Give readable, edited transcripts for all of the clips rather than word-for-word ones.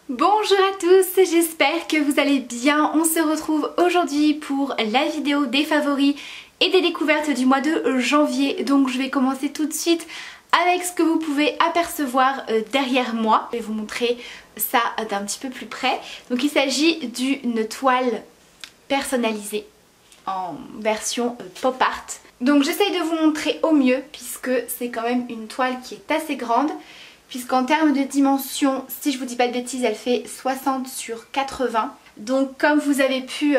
Bonjour à tous, j'espère que vous allez bien. On se retrouve aujourd'hui pour la vidéo des favoris et des découvertes du mois de janvier. Donc je vais commencer tout de suite avec ce que vous pouvez apercevoir derrière moi. Je vais vous montrer ça d'un petit peu plus près. Donc il s'agit d'une toile personnalisée en version pop art. Donc j'essaye de vous montrer au mieux puisque c'est quand même une toile qui est assez grande. Puisqu'en termes de dimension, si je vous dis pas de bêtises, elle fait 60 sur 80. Donc comme vous avez pu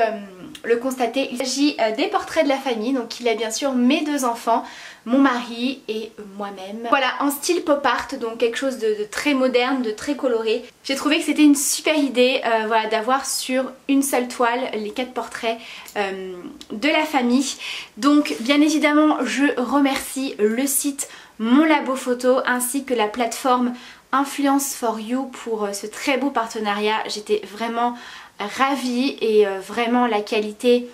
le constater, il s'agit des portraits de la famille. Donc il y a bien sûr mes deux enfants, mon mari et moi-même. Voilà, en style pop art, donc quelque chose de très moderne, de très coloré. J'ai trouvé que c'était une super idée voilà, d'avoir sur une seule toile les 4 portraits de la famille. Donc bien évidemment, je remercie le site Mon Labo Photo ainsi que la plateforme Influence for You pour ce très beau partenariat. J'étais vraiment ravie et vraiment la qualité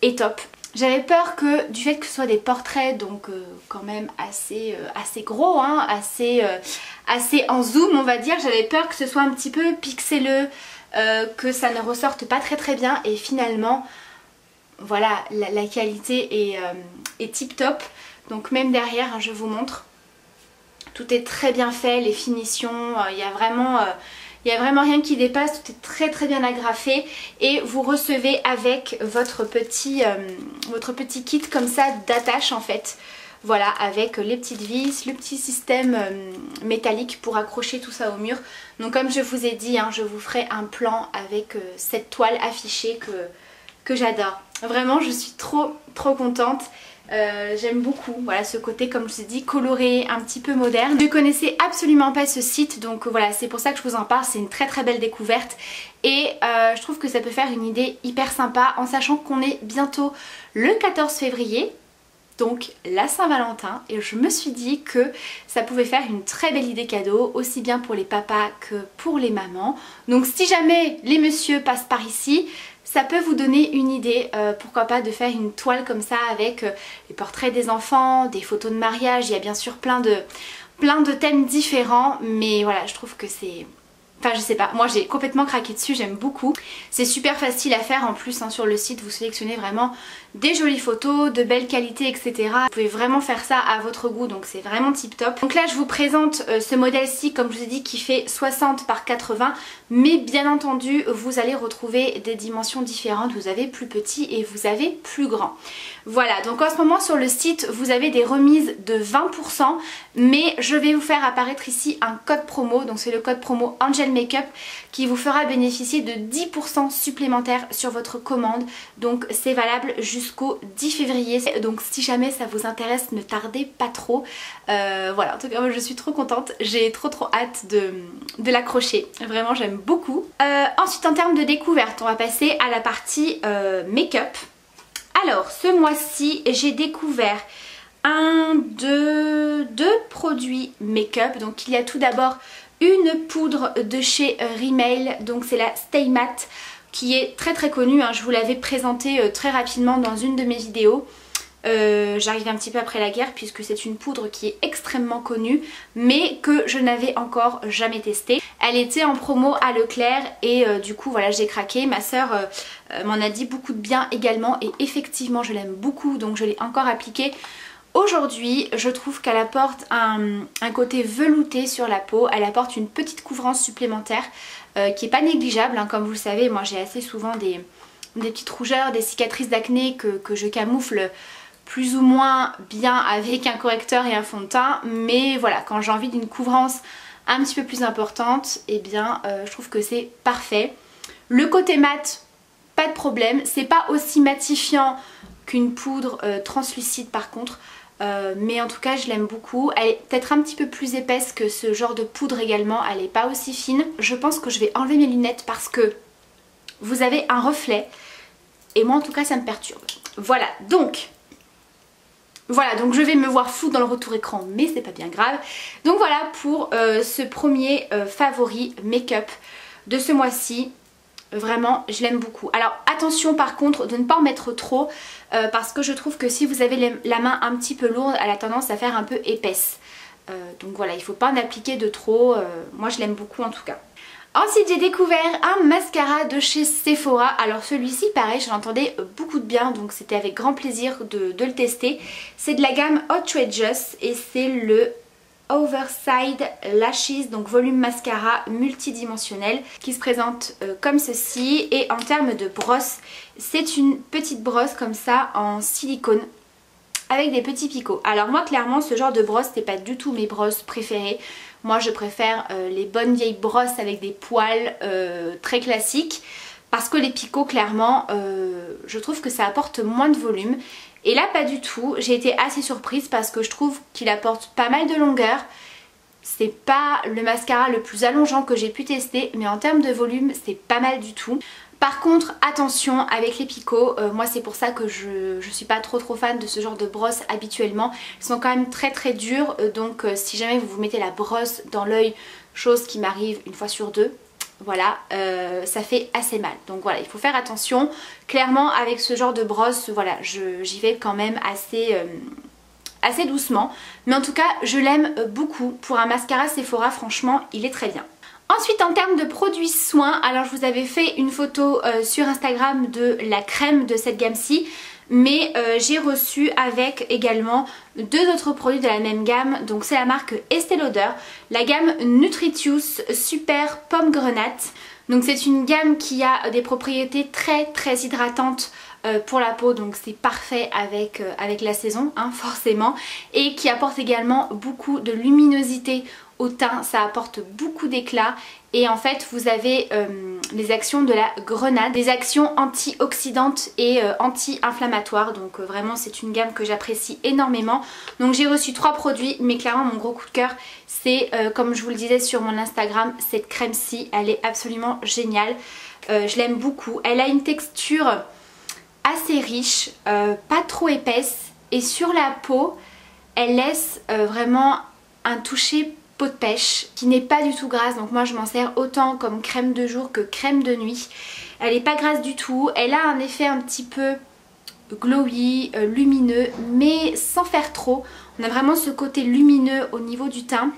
est top. J'avais peur que du fait que ce soit des portraits donc quand même assez gros, hein, assez en zoom on va dire, j'avais peur que ce soit un petit peu pixeleux, que ça ne ressorte pas très bien et finalement voilà la qualité est tip top. Donc même derrière, hein, je vous montre, tout est très bien fait, les finitions, il y a vraiment rien qui dépasse, tout est très bien agrafé et vous recevez avec votre petit kit comme ça d'attache en fait. Voilà, avec les petites vis, le petit système métallique pour accrocher tout ça au mur. Donc comme je vous ai dit, hein, je vous ferai un plan avec cette toile affichée que j'adore. Vraiment, je suis trop contente. J'aime beaucoup voilà, ce côté comme je vous ai dit coloré, un petit peu moderne. Je ne connaissais absolument pas ce site donc voilà c'est pour ça que je vous en parle, c'est une très belle découverte et je trouve que ça peut faire une idée hyper sympa en sachant qu'on est bientôt le 14 février. Donc la Saint-Valentin et je me suis dit que ça pouvait faire une très belle idée cadeau aussi bien pour les papas que pour les mamans. Donc si jamais les messieurs passent par ici, ça peut vous donner une idée, pourquoi pas de faire une toile comme ça avec les portraits des enfants, des photos de mariage, il y a bien sûr plein de thèmes différents mais voilà je trouve que c'est... Enfin je sais pas, moi j'ai complètement craqué dessus, j'aime beaucoup. C'est super facile à faire en plus hein, sur le site, vous sélectionnez vraiment des jolies photos, de belle qualité etc. Vous pouvez vraiment faire ça à votre goût donc c'est vraiment tip top. Donc là je vous présente ce modèle-ci comme je vous ai dit qui fait 60 par 80 mais bien entendu vous allez retrouver des dimensions différentes, vous avez plus petit et vous avez plus grand. Voilà donc en ce moment sur le site vous avez des remises de 20% mais je vais vous faire apparaître ici un code promo, donc c'est le code promo Angel Makeup qui vous fera bénéficier de 10% supplémentaires sur votre commande. Donc c'est valable jusqu'au 10 février. Donc si jamais ça vous intéresse, ne tardez pas trop. Voilà, en tout cas moi je suis trop contente. J'ai trop hâte de l'accrocher. Vraiment j'aime beaucoup. Ensuite en termes de découverte, on va passer à la partie make-up. Alors ce mois-ci j'ai découvert deux produits make-up. Donc il y a tout d'abord une poudre de chez Rimmel, donc c'est la Stay Matte qui est très connue, hein. Je vous l'avais présentée très rapidement dans une de mes vidéos. J'arrive un petit peu après la guerre puisque c'est une poudre qui est extrêmement connue mais que je n'avais encore jamais testée. Elle était en promo à Leclerc et du coup voilà j'ai craqué. Ma soeur m'en a dit beaucoup de bien également et effectivement je l'aime beaucoup donc je l'ai encore appliquée. Aujourd'hui, je trouve qu'elle apporte un côté velouté sur la peau, elle apporte une petite couvrance supplémentaire qui n'est pas négligeable, hein. Comme vous le savez, moi j'ai assez souvent des petites rougeurs, des cicatrices d'acné que je camoufle plus ou moins bien avec un correcteur et un fond de teint, mais voilà, quand j'ai envie d'une couvrance un petit peu plus importante, eh bien je trouve que c'est parfait. Le côté mat, pas de problème, c'est pas aussi matifiant qu'une poudre translucide par contre. Mais en tout cas je l'aime beaucoup, elle est peut-être un petit peu plus épaisse que ce genre de poudre également, elle n'est pas aussi fine. Je pense que je vais enlever mes lunettes parce que vous avez un reflet et moi en tout cas ça me perturbe. Voilà donc je vais me voir flou dans le retour écran mais c'est pas bien grave. Donc voilà pour ce premier favori make-up de ce mois-ci. Vraiment je l'aime beaucoup. Alors attention par contre de ne pas en mettre trop parce que je trouve que si vous avez la main un petit peu lourde elle a tendance à faire un peu épaisse. Donc voilà, il ne faut pas en appliquer de trop, moi je l'aime beaucoup en tout cas. Ensuite j'ai découvert un mascara de chez Sephora. Alors celui-ci pareil, j'en entendais beaucoup de bien, donc c'était avec grand plaisir de le tester. C'est de la gamme Outrageous et c'est le Overside Lashes, donc volume mascara multidimensionnel qui se présente comme ceci. Et en termes de brosse, c'est une petite brosse comme ça en silicone avec des petits picots. Alors moi clairement ce genre de brosse c'est pas du tout mes brosses préférées. Moi je préfère les bonnes vieilles brosses avec des poils très classiques parce que les picots clairement je trouve que ça apporte moins de volume. Et là pas du tout, j'ai été assez surprise parce que je trouve qu'il apporte pas mal de longueur. C'est pas le mascara le plus allongeant que j'ai pu tester, mais en termes de volume c'est pas mal du tout. Par contre attention avec les picots, moi c'est pour ça que je suis pas trop fan de ce genre de brosse habituellement. Ils sont quand même très durs, donc si jamais vous vous mettez la brosse dans l'œil, chose qui m'arrive une fois sur deux, voilà, ça fait assez mal. Donc voilà, il faut faire attention. Clairement avec ce genre de brosse, voilà, j'y vais quand même assez doucement. Mais en tout cas je l'aime beaucoup. Pour un mascara Sephora franchement il est très bien. Ensuite en termes de produits soins, alors je vous avais fait une photo sur Instagram de la crème de cette gamme-ci. Mais j'ai reçu avec également deux autres produits de la même gamme. Donc c'est la marque Estée Lauder, la gamme Nutritious Super Pomme Grenade. Donc c'est une gamme qui a des propriétés très hydratantes pour la peau, donc c'est parfait avec la saison hein, forcément, et qui apporte également beaucoup de luminosité au teint, ça apporte beaucoup d'éclat. Et en fait vous avez les actions de la grenade, des actions antioxydantes et anti-inflammatoires, donc vraiment c'est une gamme que j'apprécie énormément. Donc j'ai reçu 3 produits, mais clairement mon gros coup de cœur c'est comme je vous le disais sur mon Instagram, cette crème-ci, elle est absolument géniale. Je l'aime beaucoup, elle a une texture assez riche, pas trop épaisse, et sur la peau elle laisse vraiment un toucher peau de pêche qui n'est pas du tout grasse. Donc moi je m'en sers autant comme crème de jour que crème de nuit. Elle n'est pas grasse du tout, elle a un effet un petit peu glowy, lumineux, mais sans faire trop. On a vraiment ce côté lumineux au niveau du teint.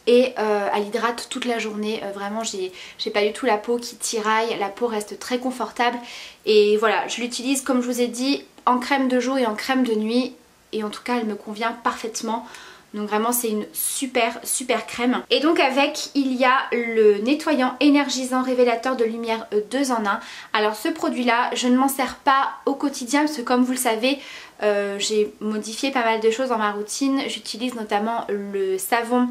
Et elle hydrate toute la journée, vraiment j'ai pas du tout la peau qui tiraille, la peau reste très confortable. Et voilà, je l'utilise comme je vous ai dit en crème de jour et en crème de nuit, et en tout cas elle me convient parfaitement. Donc vraiment c'est une super crème. Et donc avec il y a le nettoyant énergisant révélateur de lumière 2 en 1. Alors ce produit là je ne m'en sers pas au quotidien parce que comme vous le savez j'ai modifié pas mal de choses dans ma routine. J'utilise notamment le savon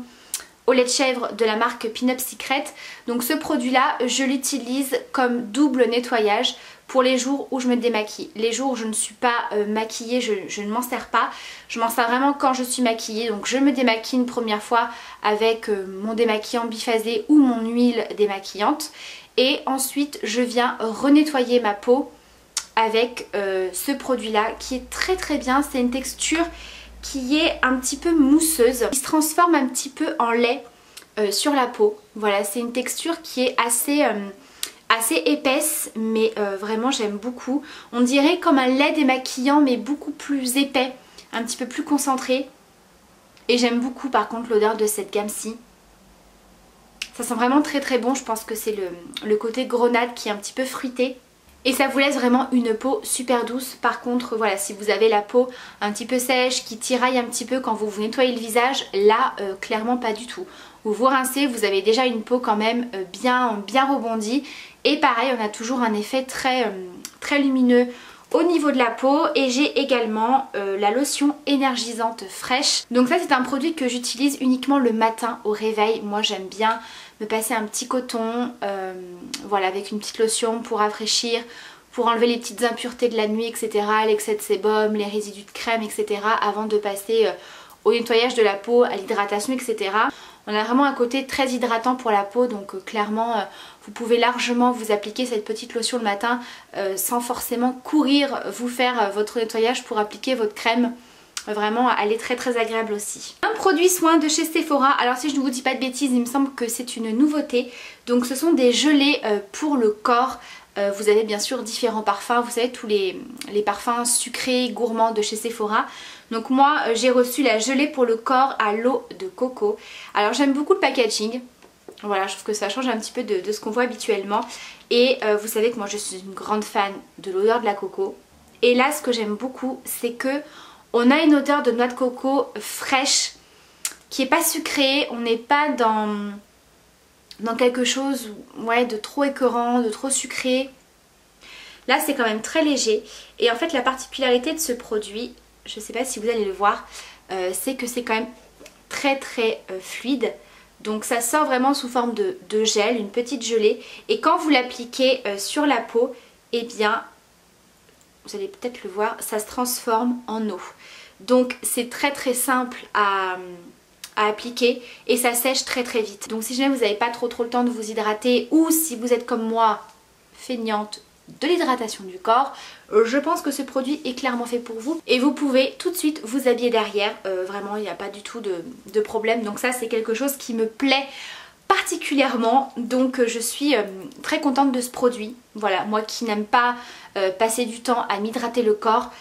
au lait de chèvre de la marque Pin-Up Secret. Donc ce produit là je l'utilise comme double nettoyage pour les jours où je me démaquille. Les jours où je ne suis pas maquillée, je ne m'en sers pas. Je m'en sers vraiment quand je suis maquillée. Donc je me démaquille une première fois avec mon démaquillant biphasé ou mon huile démaquillante. Et ensuite je viens renettoyer ma peau avec ce produit là qui est très bien. C'est une texture qui est un petit peu mousseuse, qui se transforme un petit peu en lait sur la peau. Voilà, c'est une texture qui est assez épaisse, mais vraiment j'aime beaucoup. On dirait comme un lait démaquillant mais beaucoup plus épais, un petit peu plus concentré. Et j'aime beaucoup par contre l'odeur de cette gamme-ci. Ça sent vraiment très bon, je pense que c'est le côté grenade qui est un petit peu fruité. Et ça vous laisse vraiment une peau super douce. Par contre voilà, si vous avez la peau un petit peu sèche, qui tiraille un petit peu quand vous vous nettoyez le visage, là clairement pas du tout. Vous vous rincez, vous avez déjà une peau quand même bien rebondie. Et pareil, on a toujours un effet très lumineux au niveau de la peau. Et j'ai également la lotion énergisante fraîche. Donc ça c'est un produit que j'utilise uniquement le matin au réveil. Moi j'aime bien me passer un petit coton, voilà, avec une petite lotion pour rafraîchir, pour enlever les petites impuretés de la nuit, etc. L'excès de sébum, les résidus de crème, etc. avant de passer au nettoyage de la peau, à l'hydratation, etc. On a vraiment un côté très hydratant pour la peau, donc clairement vous pouvez largement vous appliquer cette petite lotion le matin sans forcément courir vous faire votre nettoyage pour appliquer votre crème. Vraiment elle est très agréable aussi. Un produit soin de chez Sephora, alors si je ne vous dis pas de bêtises il me semble que c'est une nouveauté. Donc ce sont des gelées pour le corps. Vous avez bien sûr différents parfums, vous savez tous les parfums sucrés, gourmands de chez Sephora. Donc moi j'ai reçu la gelée pour le corps à l'eau de coco. Alors j'aime beaucoup le packaging. Voilà, je trouve que ça change un petit peu de ce qu'on voit habituellement. Et vous savez que moi je suis une grande fan de l'odeur de la coco. Et là ce que j'aime beaucoup c'est que on a une odeur de noix de coco fraîche qui est pas sucrée. On n'est pas dans quelque chose ouais, de trop écœurant, de trop sucré. Là c'est quand même très léger. Et en fait la particularité de ce produit, je sais pas si vous allez le voir, c'est que c'est quand même très fluide. Donc ça sort vraiment sous forme de gel, une petite gelée. Et quand vous l'appliquez sur la peau, eh bien, vous allez peut-être le voir, ça se transforme en eau. Donc c'est très simple à appliquer et ça sèche très vite. Donc si jamais vous n'avez pas trop le temps de vous hydrater ou si vous êtes comme moi, feignante de l'hydratation du corps, je pense que ce produit est clairement fait pour vous et vous pouvez tout de suite vous habiller derrière, vraiment il n'y a pas du tout de problème. Donc ça c'est quelque chose qui me plaît particulièrement, donc je suis très contente de ce produit. Voilà, moi qui n'aime pas passer du temps à m'hydrater le corps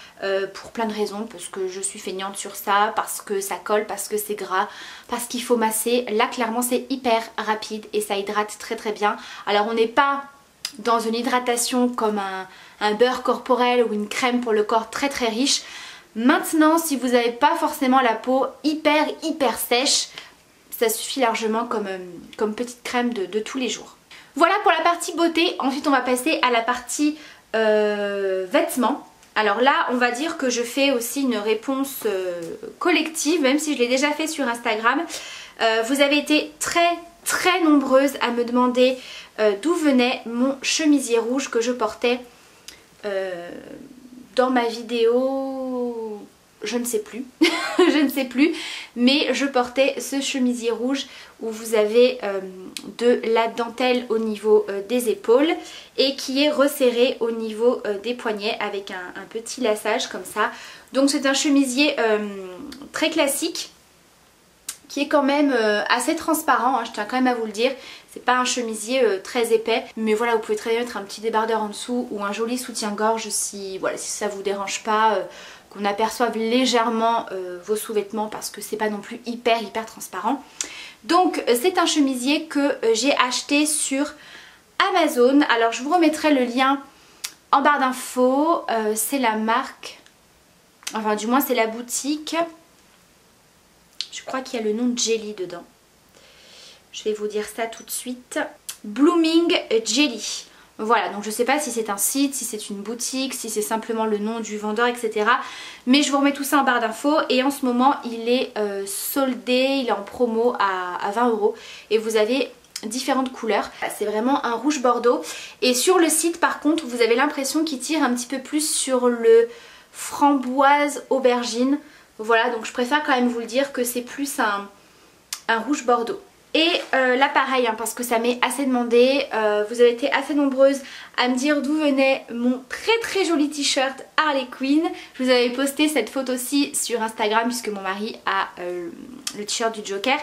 pour plein de raisons, parce que je suis feignante sur ça, parce que ça colle, parce que c'est gras, parce qu'il faut masser. Là clairement c'est hyper rapide et ça hydrate très bien. Alors on n'est pas dans une hydratation comme un beurre corporel ou une crème pour le corps très riche. Maintenant si vous n'avez pas forcément la peau hyper sèche, ça suffit largement comme petite crème de tous les jours. Voilà pour la partie beauté. Ensuite on va passer à la partie vêtements. Alors là on va dire que je fais aussi une réponse collective, même si je l'ai déjà fait sur Instagram. Vous avez été très nombreuses à me demander d'où venait mon chemisier rouge que je portais dans ma vidéo, je ne sais plus, je ne sais plus, mais je portais ce chemisier rouge où vous avez de la dentelle au niveau des épaules et qui est resserré au niveau des poignets avec un petit laçage comme ça. Donc c'est un chemisier très classique qui est quand même assez transparent, hein, je tiens quand même à vous le dire. C'est pas un chemisier très épais, mais voilà, vous pouvez très bien mettre un petit débardeur en dessous ou un joli soutien-gorge si, voilà, si ça vous dérange pas, qu'on aperçoive légèrement vos sous-vêtements parce que c'est pas non plus hyper transparent. Donc c'est un chemisier que j'ai acheté sur Amazon. Alors je vous remettrai le lien en barre d'infos. C'est la marque, enfin du moins c'est la boutique. Je crois qu'il y a le nom de Jelly dedans. Je vais vous dire ça tout de suite. Blooming Jelly. Voilà, donc je sais pas si c'est un site, si c'est une boutique, si c'est simplement le nom du vendeur, etc. Mais je vous remets tout ça en barre d'infos. Et en ce moment, il est soldé, il est en promo à 20 €. Et vous avez différentes couleurs. C'est vraiment un rouge bordeaux. Et sur le site, par contre, vous avez l'impression qu'il tire un petit peu plus sur le framboise aubergine. Voilà, donc je préfère quand même vous le dire que c'est plus un rouge bordeaux. Et là pareil, hein, parce que ça m'est assez demandé, vous avez été assez nombreuses à me dire d'où venait mon très joli t-shirt Harley Quinn. Je vous avais posté cette photo-ci sur Instagram puisque mon mari a le t-shirt du Joker.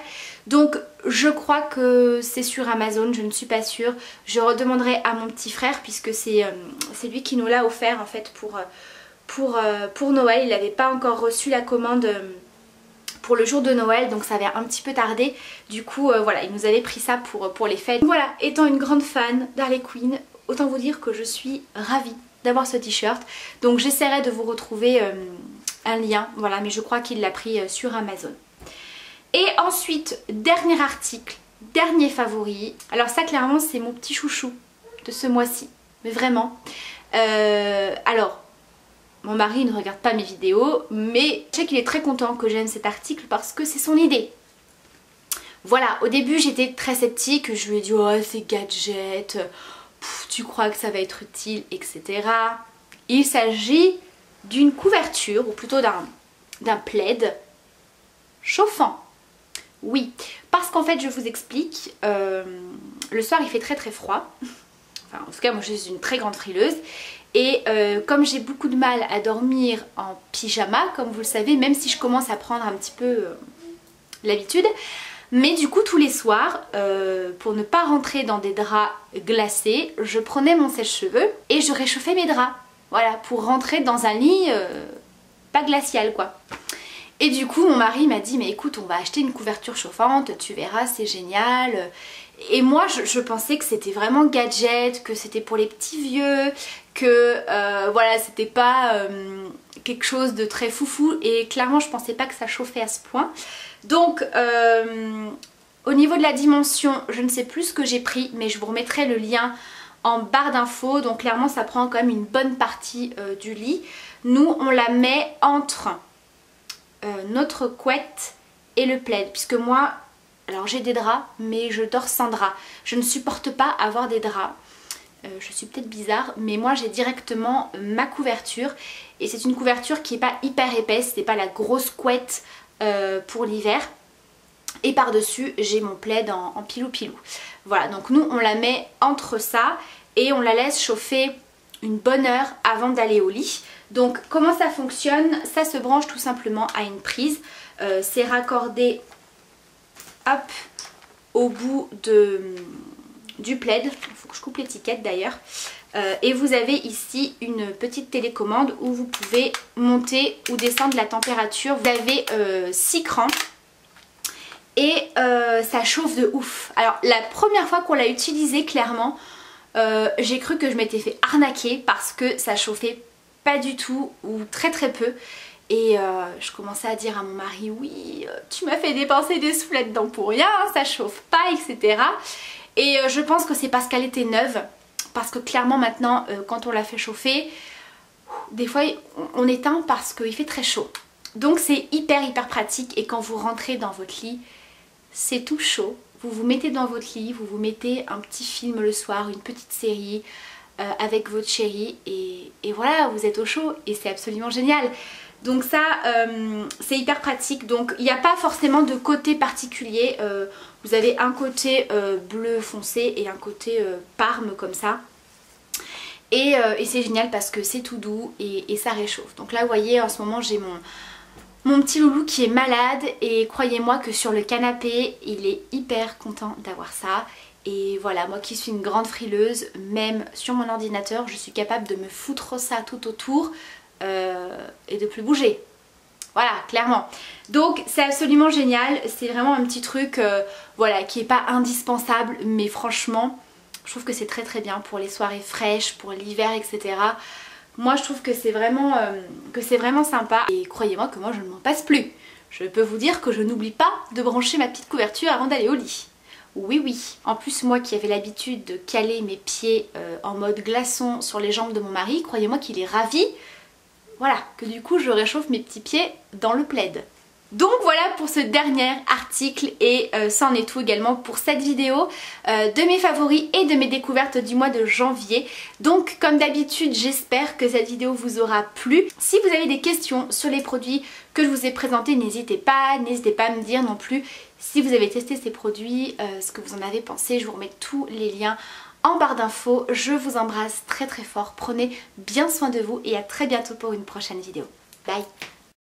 Donc je crois que c'est sur Amazon, je ne suis pas sûre. Je redemanderai à mon petit frère puisque c'est lui qui nous l'a offert en fait pour Noël. Il n'avait pas encore reçu la commande pour le jour de Noël, donc ça avait un petit peu tardé. Du coup voilà, il nous avait pris ça pour les fêtes. Voilà, étant une grande fan d'Harley Quinn, autant vous dire que je suis ravie d'avoir ce t-shirt. Donc j'essaierai de vous retrouver un lien, voilà, mais je crois qu'il l'a pris sur Amazon. Et ensuite, dernier article, dernier favori. Alors ça clairement c'est mon petit chouchou de ce mois-ci, mais vraiment. Alors mon mari ne regarde pas mes vidéos, mais je sais qu'il est très content que j'aime cet article parce que c'est son idée. Voilà, au début j'étais très sceptique, je lui ai dit oh c'est gadget, tu crois que ça va être utile, etc. Il s'agit d'une couverture, ou plutôt d'un plaid chauffant. Oui, parce qu'en fait je vous explique, le soir il fait très froid, enfin en tout cas moi je suis une très grande frileuse. Et comme j'ai beaucoup de mal à dormir en pyjama, comme vous le savez, même si je commence à prendre un petit peu l'habitude, mais du coup tous les soirs, pour ne pas rentrer dans des draps glacés, je prenais mon sèche-cheveux et je réchauffais mes draps. Voilà, pour rentrer dans un lit pas glacial quoi. Et du coup mon mari m'a dit mais écoute on va acheter une couverture chauffante, tu verras c'est génial, Et moi je pensais que c'était vraiment gadget, que c'était pour les petits vieux, que voilà, c'était pas quelque chose de très foufou, et clairement je pensais pas que ça chauffait à ce point. Donc au niveau de la dimension, je ne sais plus ce que j'ai pris, mais je vous remettrai le lien en barre d'infos. Donc clairement ça prend quand même une bonne partie du lit. Nous on la met entre notre couette et le plaid, puisque moi, alors j'ai des draps mais je dors sans draps. Je ne supporte pas avoir des draps. Je suis peut-être bizarre, mais moi j'ai directement ma couverture, et c'est une couverture qui n'est pas hyper épaisse, c'est pas la grosse couette pour l'hiver. Et par dessus j'ai mon plaid en pilou. Voilà, donc nous on la met entre ça et on la laisse chauffer une bonne heure avant d'aller au lit. Donc comment ça fonctionne? Ça se branche tout simplement à une prise. C'est raccordé hop au bout du plaid. Il faut que je coupe l'étiquette d'ailleurs. Et vous avez ici une petite télécommande où vous pouvez monter ou descendre la température. Vous avez 6 crans. Et ça chauffe de ouf. Alors la première fois qu'on l'a utilisé, clairement j'ai cru que je m'étais fait arnaquer, parce que ça chauffait pas du tout ou très peu. Et je commençais à dire à mon mari, oui tu m'as fait dépenser des sous là-dedans pour rien, ça chauffe pas, etc. Et je pense que c'est parce qu'elle était neuve, parce que clairement maintenant quand on la fait chauffer, des fois on éteint parce qu'il fait très chaud. Donc c'est hyper pratique, et quand vous rentrez dans votre lit, c'est tout chaud. Vous vous mettez dans votre lit, vous vous mettez un petit film le soir, une petite série avec votre chéri, et voilà, vous êtes au chaud et c'est absolument génial. Donc ça c'est hyper pratique. Donc il n'y a pas forcément de côté particulier, vous avez un côté bleu foncé et un côté parme comme ça. Et c'est génial parce que c'est tout doux et ça réchauffe. Donc là vous voyez, en ce moment j'ai mon petit loulou qui est malade, et croyez-moi que sur le canapé il est hyper content d'avoir ça. Et voilà, moi qui suis une grande frileuse, même sur mon ordinateur je suis capable de me foutre ça tout autour et de plus bouger. Voilà, clairement. Donc c'est absolument génial, c'est vraiment un petit truc voilà, qui n'est pas indispensable, mais franchement je trouve que c'est très bien pour les soirées fraîches, pour l'hiver, etc. Moi je trouve que c'est vraiment sympa, et croyez-moi que moi je ne m'en passe plus. Je peux vous dire que je n'oublie pas de brancher ma petite couverture avant d'aller au lit. Oui. En plus moi qui avais l'habitude de caler mes pieds en mode glaçon sur les jambes de mon mari, croyez-moi qu'il est ravi. Voilà, que du coup je réchauffe mes petits pieds dans le plaid. Donc voilà pour ce dernier article, et c'en est tout également pour cette vidéo de mes favoris et de mes découvertes du mois de janvier. Donc comme d'habitude j'espère que cette vidéo vous aura plu. Si vous avez des questions sur les produits que je vous ai présentés, n'hésitez pas à me dire non plus si vous avez testé ces produits, ce que vous en avez pensé. Je vous remets tous les liens en barre d'infos. Je vous embrasse très fort, prenez bien soin de vous et à très bientôt pour une prochaine vidéo. Bye!